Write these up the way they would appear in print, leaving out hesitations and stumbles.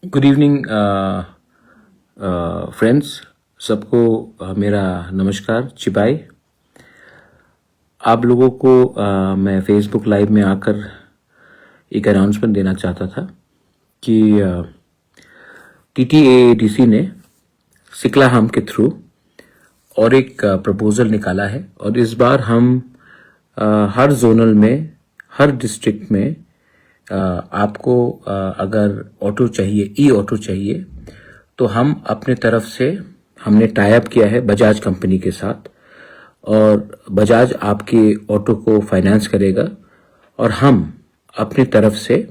Good evening friends, सबको मेरा नमस्कार चिपाई। आप लोगों को मैं फेसबुक लाइव में आकर एक अनाउंसमेंट देना चाहता था कि TTADC ने सिकला हम के थ्रू और एक प्रपोजल निकाला है और इस बार हम हर जोनल में, हर डिस्ट्रिक्ट में आपको अगर ऑटो चाहिए, ई ऑटो चाहिए, तो हम अपने तरफ से हमने टाई अप किया है बजाज कंपनी के साथ और बजाज आपके ऑटो को फाइनेंस करेगा और हम अपनी तरफ से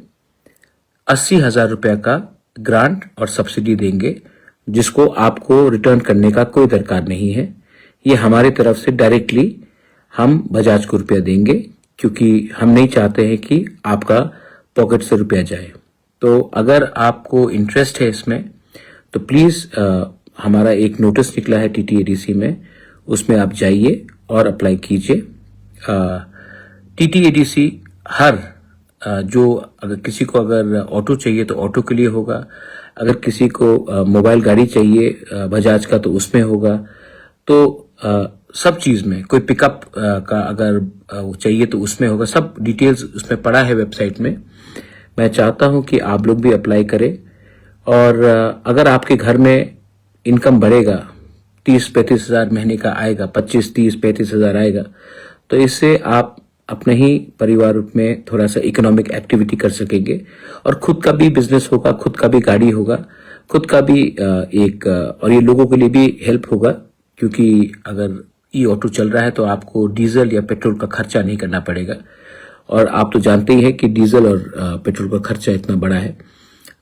80,000 रुपये का ग्रांट और सब्सिडी देंगे, जिसको आपको रिटर्न करने का कोई दरकार नहीं है। ये हमारी तरफ से डायरेक्टली हम बजाज को रुपया देंगे, क्योंकि हम नहीं चाहते हैं कि आपका पॉकेट से रुपया जाए। तो अगर आपको इंटरेस्ट है इसमें तो प्लीज़ हमारा एक नोटिस निकला है TTADC में, उसमें आप जाइए और अप्लाई कीजिए। TTADC हर जो अगर किसी को अगर ऑटो चाहिए तो ऑटो के लिए होगा, अगर किसी को मोबाइल गाड़ी चाहिए बजाज का तो उसमें होगा। तो सब चीज़ में कोई पिकअप का अगर चाहिए तो उसमें होगा। सब डिटेल्स उसमें पड़ा है वेबसाइट में। मैं चाहता हूं कि आप लोग भी अप्लाई करें और अगर आपके घर में इनकम बढ़ेगा, 30-35 हज़ार महीने का आएगा, 25-30-35 हज़ार आएगा, तो इससे आप अपने ही परिवार में थोड़ा सा इकोनॉमिक एक्टिविटी कर सकेंगे और खुद का भी बिजनेस होगा, खुद का भी गाड़ी होगा, खुद का भी और ये लोगों के लिए भी हेल्प होगा, क्योंकि अगर ई ऑटो चल रहा है तो आपको डीजल या पेट्रोल का खर्चा नहीं करना पड़ेगा और आप तो जानते ही हैं कि डीजल और पेट्रोल का खर्चा इतना बड़ा है।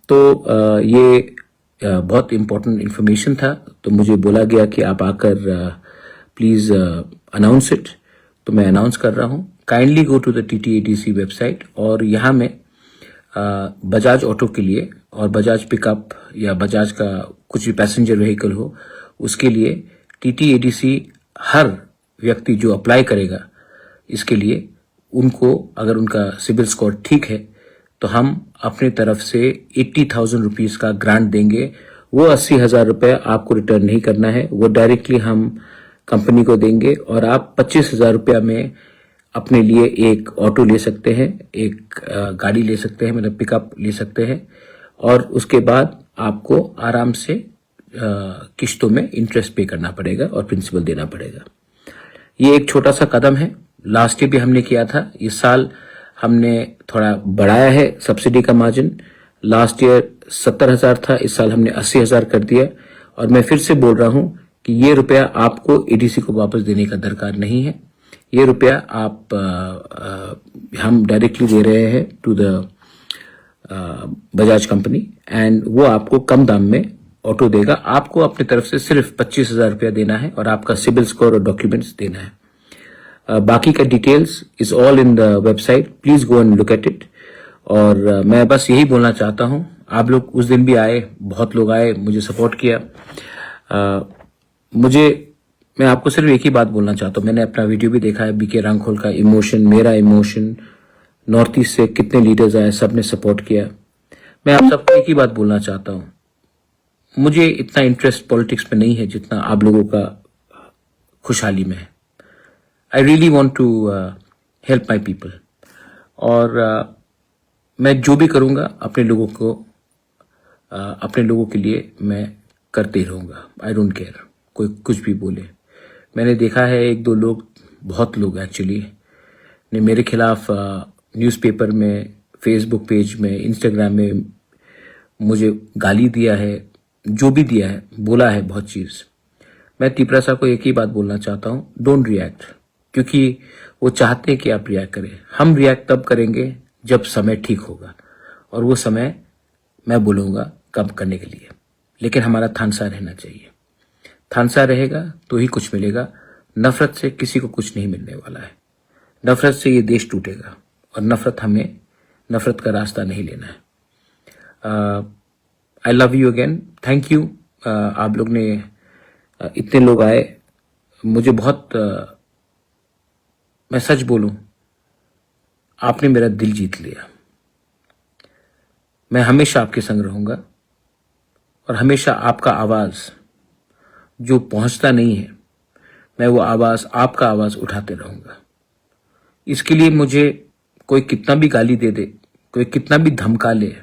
तो ये बहुत इम्पोर्टेंट इन्फॉर्मेशन था, तो मुझे बोला गया कि आप आकर प्लीज़ अनाउंस इट। तो मैं अनाउंस कर रहा हूँ। Kindly go to the TTADC website और यहाँ में बजाज ऑटो के लिए और बजाज पिकअप या बजाज का कुछ भी पैसेंजर व्हीकल हो, उसके लिए TTADC हर व्यक्ति जो अप्लाई करेगा इसके लिए, उनको अगर उनका सिबिल स्कोर ठीक है तो हम अपने तरफ से 80,000 रुपीज़ का ग्रांट देंगे। वो 80,000 रुपये आपको रिटर्न नहीं करना है, वो डायरेक्टली हम कंपनी को देंगे और आप 25,000 रुपया में अपने लिए एक ऑटो ले सकते हैं, एक गाड़ी ले सकते हैं, मतलब पिकअप ले सकते हैं और उसके बाद आपको आराम से किश्तों में इंटरेस्ट पे करना पड़ेगा और प्रिंसिपल देना पड़ेगा। ये एक छोटा सा कदम है। लास्ट ईयर भी हमने किया था, इस साल हमने थोड़ा बढ़ाया है सब्सिडी का मार्जिन। लास्ट ईयर 70,000 था, इस साल हमने 80,000 कर दिया और मैं फिर से बोल रहा हूं कि ये रुपया आपको ADC को वापस देने का दरकार नहीं है। ये रुपया हम डायरेक्टली दे रहे हैं to the Bajaj company and वो आपको कम दाम में ऑटो देगा। आपको अपनी तरफ से सिर्फ 25,000 रुपया देना है और आपका सिबिल स्कोर और डॉक्यूमेंट्स देना है। बाकी का details is all in the website, please go and look at it. और मैं बस यही बोलना चाहता हूं, आप लोग उस दिन भी आए, बहुत लोग आए, मुझे सपोर्ट किया। मैं आपको सिर्फ एक ही बात बोलना चाहता हूं। मैंने अपना वीडियो भी देखा है, BK रांखोल का इमोशन, मेरा इमोशन, नॉर्थ ईस्ट से कितने लीडर्स आए, सबने सपोर्ट किया। मैं आप सबको एक ही बात बोलना चाहता हूं, मुझे इतना इंटरेस्ट पॉलिटिक्स में नहीं है जितना आप लोगों का खुशहाली में है। I really want to help my people और मैं जो भी करूँगा अपने लोगों के लिए मैं करते रहूँगा। आई डोंट केयर कोई कुछ भी बोले। मैंने देखा है एक दो लोग, बहुत लोग एक्चुअली, ने मेरे खिलाफ न्यूज़पेपर में, फेसबुक पेज में, इंस्टाग्राम में मुझे गाली दिया है, जो भी दिया है, बोला है बहुत चीज़। मैं तिपरा साहब को एक ही बात बोलना चाहता हूँ, डोंट रिएक्ट, क्योंकि वो चाहते हैं कि आप रिएक्ट करें। हम रिएक्ट तब करेंगे जब समय ठीक होगा और वो समय मैं बोलूँगा कब करने के लिए, लेकिन हमारा थानसा रहना चाहिए। थानसा रहेगा तो ही कुछ मिलेगा। नफरत से किसी को कुछ नहीं मिलने वाला है। नफरत से ये देश टूटेगा और नफरत का रास्ता नहीं लेना है। I love you again, thank you. आप लोग ने इतने लोग आए, मुझे बहुत मैं सच बोलूं, आपने मेरा दिल जीत लिया। मैं हमेशा आपके संग रहूंगा और हमेशा आपका आवाज जो पहुंचता नहीं है, मैं वो आवाज, आपका आवाज उठाते रहूंगा। इसके लिए मुझे कोई कितना भी गाली दे दे, कोई कितना भी धमका ले,